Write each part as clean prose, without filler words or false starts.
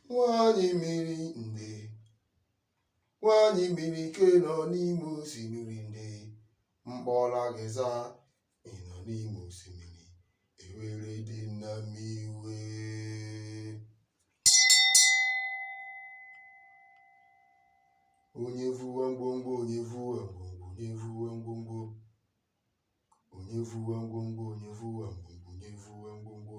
Nwanyị mmiri nde, nwanyị mmiri ike nọ n'ime osimiri nde, mkpọrọ agịza ị nọ n'ime osimiri, ewere dị nna m iwe. Onye vuwa ngwongwo, onye vuwa ngwongwo, onye vuwa ngwongwo, onye vuwa ngwongwo, onye vuwa ngwongwo, onye vuwa ngwongwo,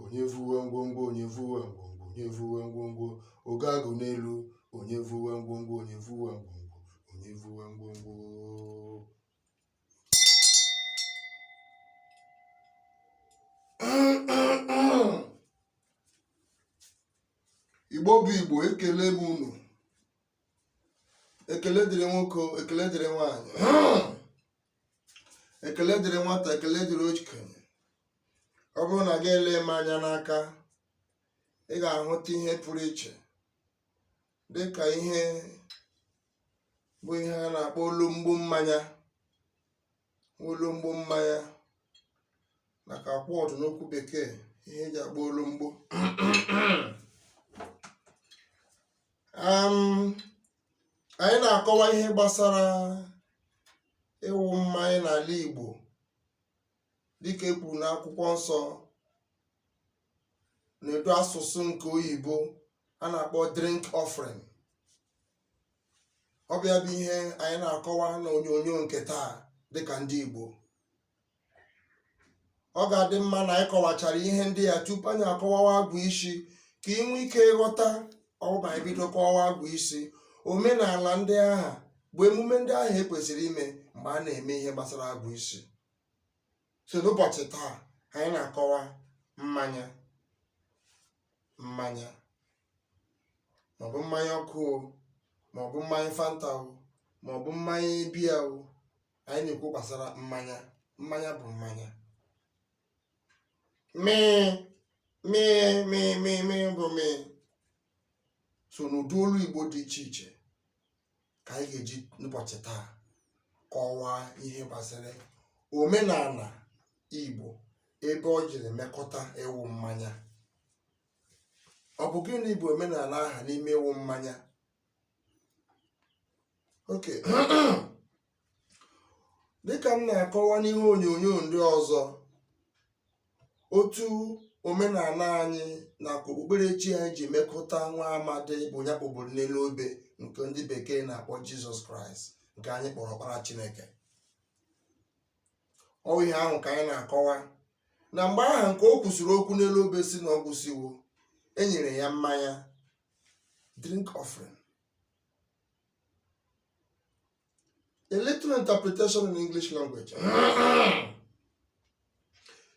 onye vuwa ngwongwo, onye vuwa ngwongwo, onye vuwa ngwongwo, ogago n'elu, onye vuwa ngwongwo, onye vuwa ngwongwo, onye vuwa ngwongwo. Igbo bụ Igbo, ekele m unu. Ekele dịrị nwoke, ekele dịrị nwanyị, ekele dịrị nwata, ekele dịrị okenye. Ọ bụrụ na gị ele m anya n'aka, ị ga-ahụta ihe pụrụ iche dịka ihe bụ ihe a na-akpọ olumgbo mmanya. Olumgbo mmanya maka akwọdụ n'okwu bekee, ihe eji akpọ olumgbo. Anyị na-akọwa ihe gbasara ịwụ mmanya n'ala Igbo dịka e kwuru n'akwụkwọ nsọ n'edo asụsụ nke oyibo a na-akpọ drink offering. Ọ bịa bụ ihe anyị na-akọwa n'onyonyo nke taa dịka ndị Igbo. Ọ ga-adị mma na anyị kọwachara ihe ndị ya tupu anyị akọwawa agwụ isi, ka ị nwee ike ịghọta ọ ma ebido kọwawa agwụ isi, omenala ndị agha bụ emume ndị ahụ ekwesịrị ime mgbe a na-eme ihe gbasara agwụ isi. So n'ụbọchị taa anyị na-akọwa mmanya maọbụ mmanya ọkụ, maọbụ mmanya fanta, maọbụ mmanya biya. Anyị na-ekwu gbasara mmanya. Mmanya bụ mmanya. Bụ so n'ụdị olu Igbo dị iche iche ka anyị ga-eji n'ụbọchị taa kọwaa ihe gbasara omenala Igbo ebe ọ jiri mekọta ịwụ mmanya. Ọ bụ gịnị bụ omenala aha n'ime ịwụ mmanya? Okay. Dịka m na-akọwa n'ihe onyonyo ndị ọzọ, otu omenala anyị na okpukperechi anyị ji mekọta nwa amadi bụ ya kpọburu n'elu obe nke ndị bekee na-akpọ Jizọs Kraịst, nke anyị kpọrọ Ọkpara Chineke. Ọ ihe ahụ ka anyị na-akọwa na mgbe aha nke o kwusiri okwu n'elu obe si na ọ gwụsiwo, e nyere ya mmanya, drink offering. A little interpretation in English language.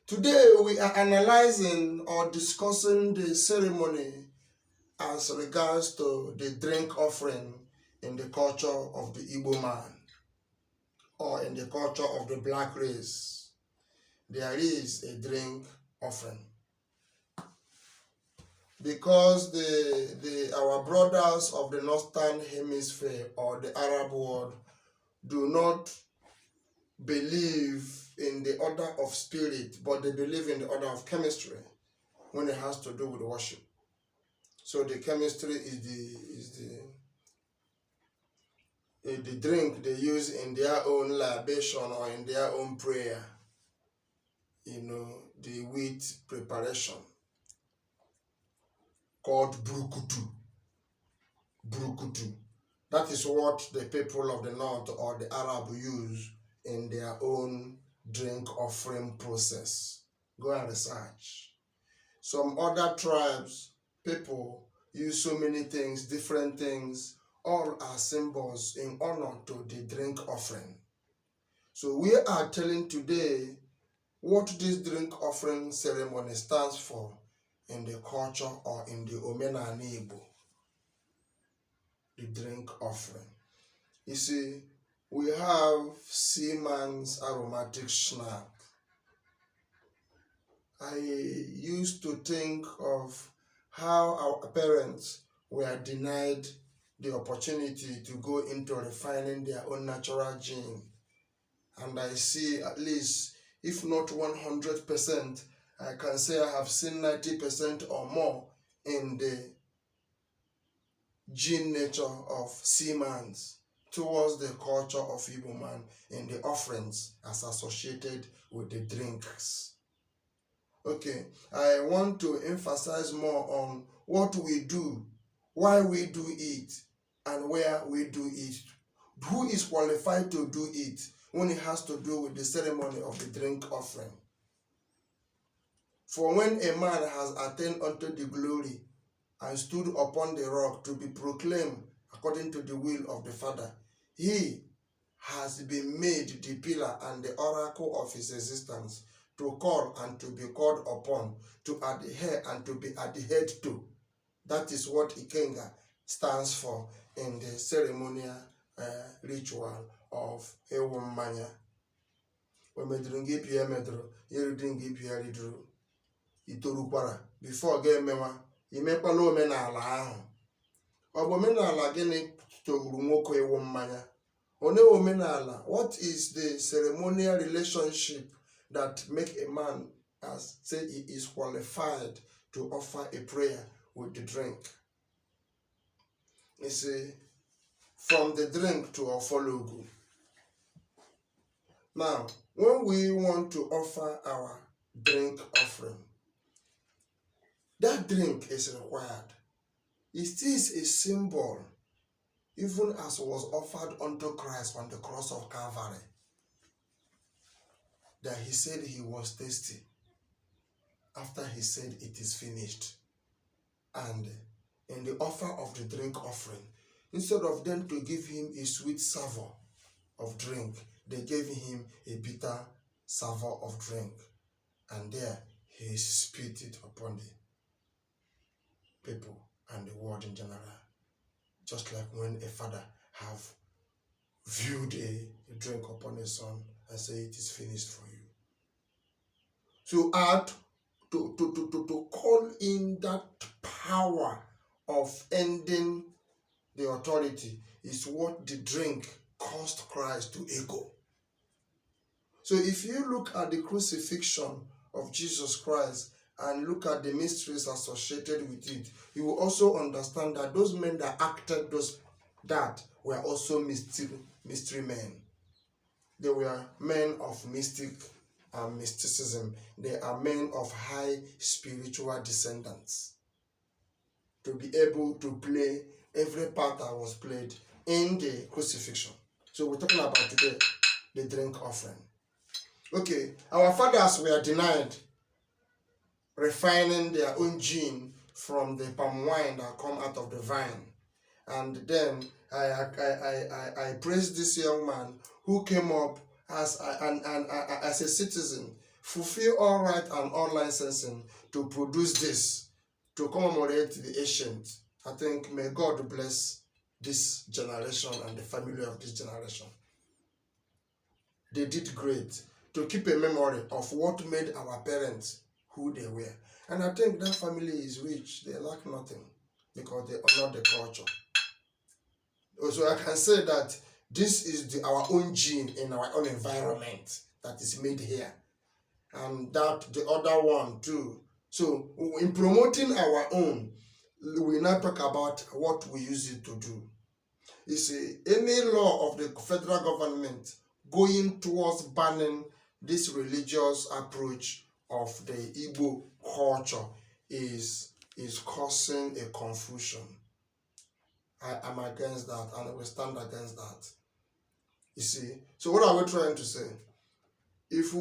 Today we are analyzing or discussing the ceremony as regards to the drink offering in the culture of the Igbo man or in the culture of the black race. There is a drink offering. Because our brothers of the Northern Hemisphere or the Arab world do not believe in the order of spirit, but they believe in the order of chemistry when it has to do with worship. So the chemistry is the drink they use in their own libation or in their own prayer. The wheat preparation called brukutu. Brukutu. That is what the people of the North or the Arab use in their own drink offering process. Go and research. Some other tribes, people use so many things, different things, all are symbols in honor to the drink offering. So we are telling today what this drink offering ceremony stands for in the culture or in the omenala Igbo. The drink offering. You see, we have seaman's aromatic snack. I used to think of how our parents were denied the opportunity to go into refining their own natural gene. And I see at least, if not 100%, I can say I have seen 90% or more in the gene nature of seamans towards the culture of Igbo man in the offerings as associated with the drinks. Okay, I want to emphasize more on what we do, why we do it, and where we do it. Who is qualified to do it when it has to do with the ceremony of the drink offering? For when a man has attained unto the glory and stood upon the rock to be proclaimed according to the will of the Father, he has been made the pillar and the oracle of his existence, to call and to be called upon, to adhere and to be adhered to. That is what Ikenga stands for in the ceremonial ritual of Ewu Mmanya. Omedrungi pia medro, yerudingi pia ridru. Itorukwara before ga emewa, imekwala omenala ahụ. Ọ bụ omenala gịnị toguru nwoke Ewu Mmanya? One omenala, what is the ceremonial relationship that make a man as say he is qualified to offer a prayer with the drink? You see, from the drink to Ofologu. Now, when we want to offer our drink offering, that drink is required. It is a symbol, even as was offered unto Christ on the cross of Calvary, that he said he was thirsty after he said it is finished. And in the offer of the drink offering, instead of them to give him a sweet savour of drink, they gave him a bitter savour of drink. And there he spit it upon the people and the world in general. Just like when a father have viewed a drink upon his son and say it is finished for you. To add, to call in that power of ending the authority is what the drink caused Christ to echo. So if you look at the crucifixion of Jesus Christ and look at the mysteries associated with it, you will also understand that those men that acted that were also mystery men. They were men of mystic and mysticism. They are men of high spiritual descendants, to be able to play every part that was played in the crucifixion. So we're talking about today the drink offering. Okay, our fathers were denied refining their own gene from the palm wine that come out of the vine. And then I praise this young man who came up as a citizen, fulfill all right and all licensing to produce this, to commemorate the ancient. I think may God bless this generation and the family of this generation. They did great to keep a memory of what made our parents who they were. And I think that family is rich. They lack nothing because they honor the culture. So I can say that this is our own gene in our own environment that is made here. And that the other one too. So in promoting our own, we now talk about what we use it to do. You see, any law of the federal government going towards banning this religious approach of the Igbo culture is causing a confusion. I am against that, and I will stand against that. You see, so what are we trying to say? If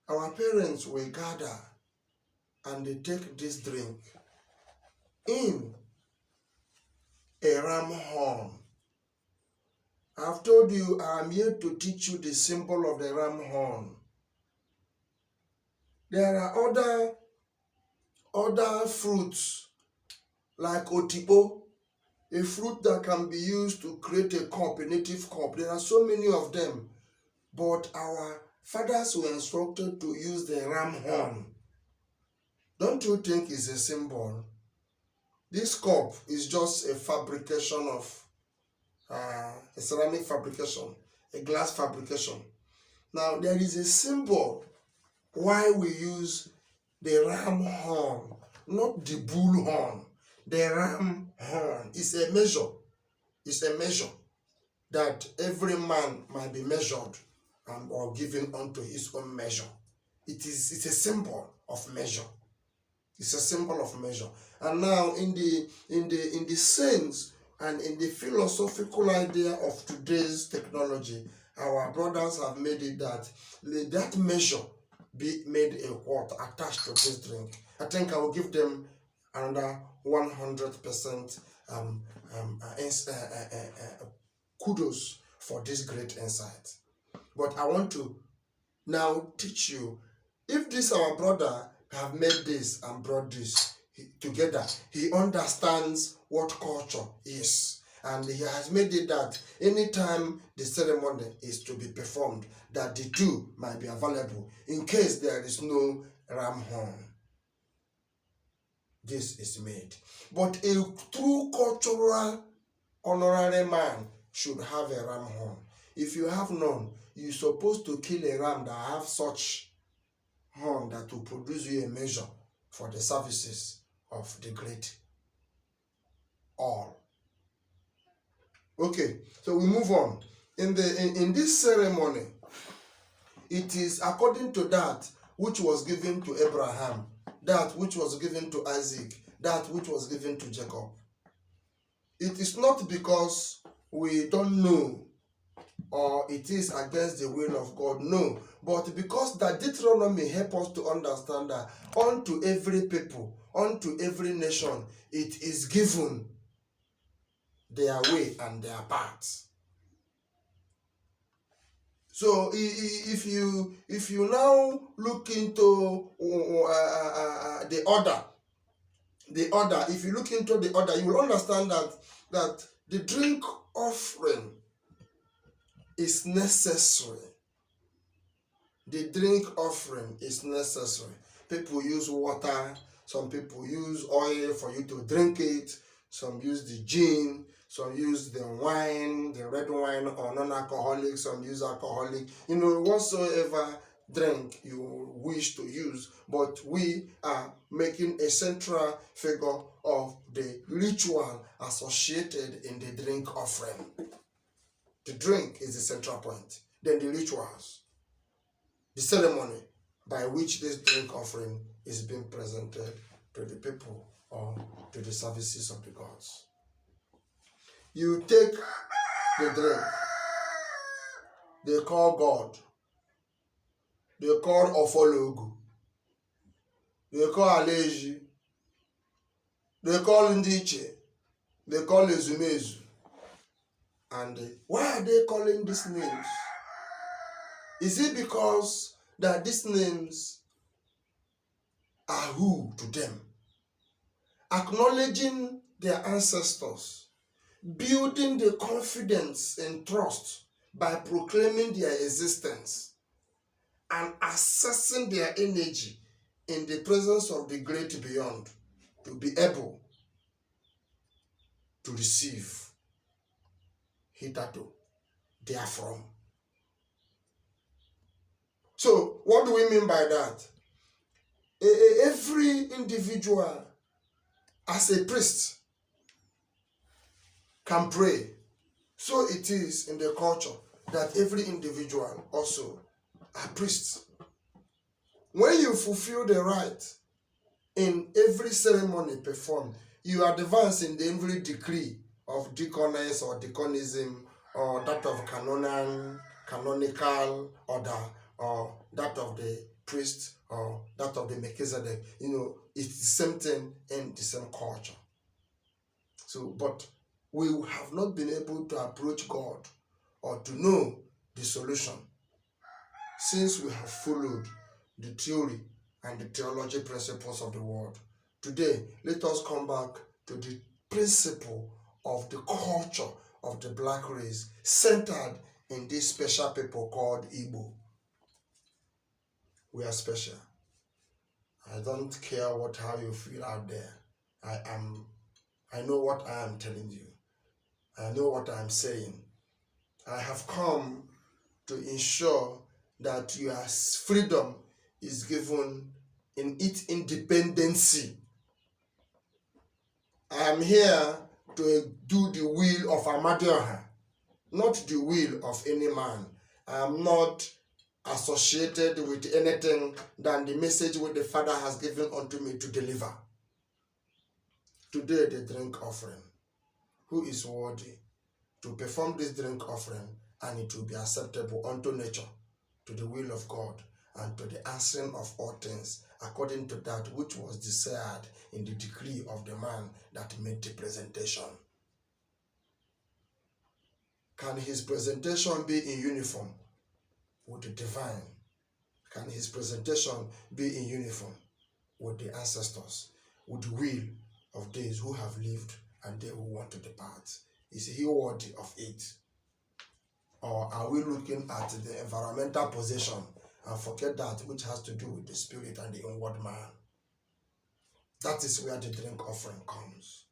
our parents will gather and they take this drink in a ram horn, I've told you I'm here to teach you the symbol of the ram horn. There are other fruits like otipo, a fruit that can be used to create a cup, a native cup. There are so many of them, but our fathers were instructed to use the ram horn. Don't you think it's a symbol? This cup is just a fabrication of a ceramic fabrication, a glass fabrication. Now there is a symbol why we use the ram horn not the bull horn. The ram horn is a measure. It's a measure that every man might be measured or given unto his own measure. It's a symbol of measure. It's a symbol of measure. And now in the sense and in the philosophical idea of today's technology, our brothers have made it that that measure be made a what attached to this drink. I think I will give them another 100% kudos for this great insight. But I want to now teach you, if this our brother have made this and brought this together, he understands what culture is, and he has made it that anytime the ceremony is to be performed, that the two might be available in case there is no ram horn. This is made. But a true cultural honorary man should have a ram horn. If you have none, you're supposed to kill a ram that have such horn that will produce you a measure for the services of the great all. Okay, so we move on. In this ceremony, it is according to that which was given to Abraham, that which was given to Isaac, that which was given to Jacob. It is not because we don't know or it is against the will of God, no, but because that Deuteronomy helps us to understand that unto every people, unto every nation, it is given their way and their paths. So if you now look into the order, if you look into the order, you will understand that the drink offering is necessary. The drink offering is necessary. People use water, some people use oil for you to drink it, some use the gin, some use the wine, the red wine or non-alcoholic, some use alcoholic, whatsoever drink you wish to use, but we are making a central figure of the ritual associated in the drink offering. The drink is the central point. Then the rituals, the ceremony by which this drink offering is being presented to the people or to the services of the gods. You take the drink. They call God. They call Ofologu. They call Aleji. They call Ndiche. They call Ezumezu. And why are they calling these names? Is it because that these names are who to them? Acknowledging their ancestors, building the confidence and trust by proclaiming their existence, and assessing their energy in the presence of the great beyond to be able to receive hitherto therefrom. So what do we mean by that? Every individual as a priest can pray. So it is in the culture that every individual also are priests. When you fulfill the rite in every ceremony performed, you advance in every degree of deaconess or deaconism, or that of canonical order, or that of the priest, or that of the Melchizedek. It's the same thing in the same culture. So, but we have not been able to approach God or to know the solution since we have followed the theory and the theology principles of the world. Today, let us come back to the principle of the culture of the black race centered in this special people called Igbo. We are special. I don't care how you feel out there. I know what I am telling you. I know what I am saying. I have come to ensure that your freedom is given in its independency am here to do the will of Amadioha, not the will of any man. I am not associated with anything than the message which the Father has given unto me to deliver. Today, the drink offering. Who is worthy to perform this drink offering, and it will be acceptable unto nature, to the will of God, and to the answering of all things, according to that which was desired in the decree of the man that made the presentation. Can his presentation be in uniform with the divine? Can his presentation be in uniform with the ancestors, with the will of those who have lived and they who want to depart? Is he worthy of it? Or are we looking at the environmental possession and forget that which has to do with the spirit and the inward man? That is where the drink offering comes.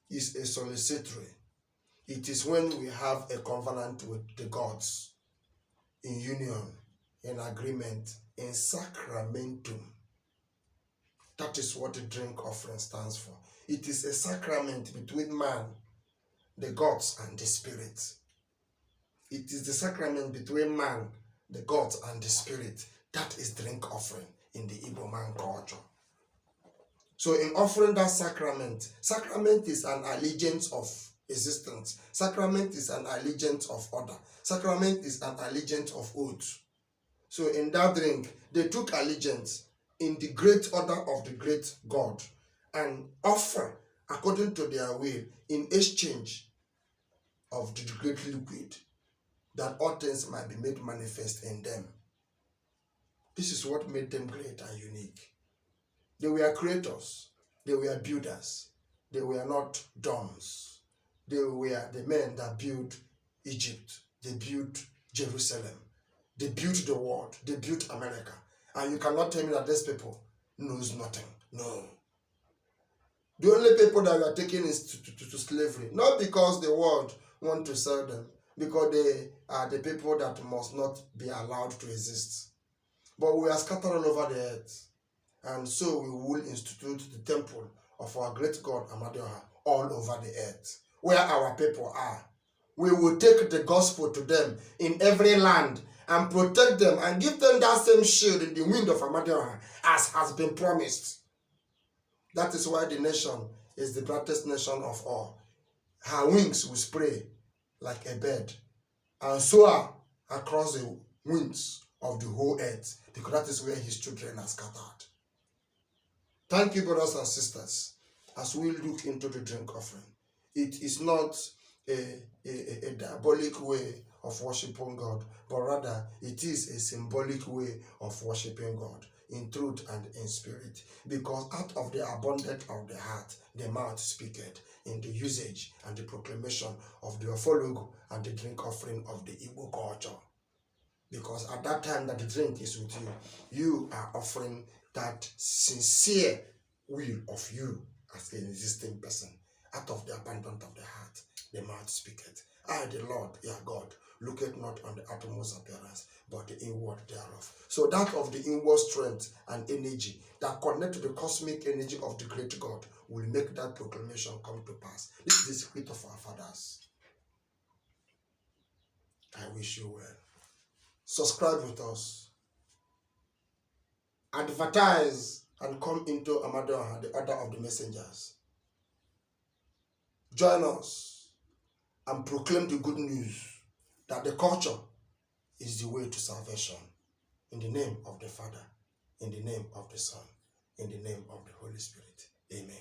It's a solicitory. It is when we have a covenant with the gods, in union, in agreement, in sacramentum. That is what the drink offering stands for. It is a sacrament between man, the gods, and the spirit. It is the sacrament between man, the gods, and the spirit. That is drink offering in the Igbo man culture. So in offering that sacrament, sacrament is an allegiance of existence. Sacrament is an allegiance of order. Sacrament is an allegiance of oath. So in that drink, they took allegiance in the great order of the great God and offer according to their will in exchange of the great liquid, that all things might be made manifest in them. This is what made them great and unique. They were creators. They were builders. They were not doms. They were the men that built Egypt. They built Jerusalem. They built the world. They built America. And you cannot tell me that these people knows nothing. No. The only people that were taken is to slavery. Not because the world want to sell them, because they are the people that must not be allowed to exist. But we are scattered all over the earth. And so we will institute the temple of our great God Amadioha all over the earth, where our people are. We will take the gospel to them in every land and protect them and give them that same shield in the wind of Amadioha as has been promised. That is why the nation is the brightest nation of all. Her wings will spray like a bird and soar across the wings of the whole earth, because that is where his children are scattered. Thank you, brothers and sisters, as we look into the drink offering. It is not a diabolic way of worshiping God, but rather it is a symbolic way of worshiping God in truth and in spirit. Because out of the abundance of the heart, the mouth speaketh, in the usage and the proclamation of the Ofologo and the drink offering of the Igbo culture. Because at that time that the drink is with you, you are offering that sincere will of you as an existing person. Out of the abundance of the heart, the mouth speaketh. I, the Lord, your God, looketh not on the outmost appearance, but the inward thereof. So that of the inward strength and energy that connect to the cosmic energy of the great God will make that proclamation come to pass. This is the secret of our fathers. I wish you well. Subscribe with us. Advertise and come into Amadioha, the order of the messengers. Join us and proclaim the good news that the culture is the way to salvation. In the name of the Father, in the name of the Son, in the name of the Holy Spirit. Amen.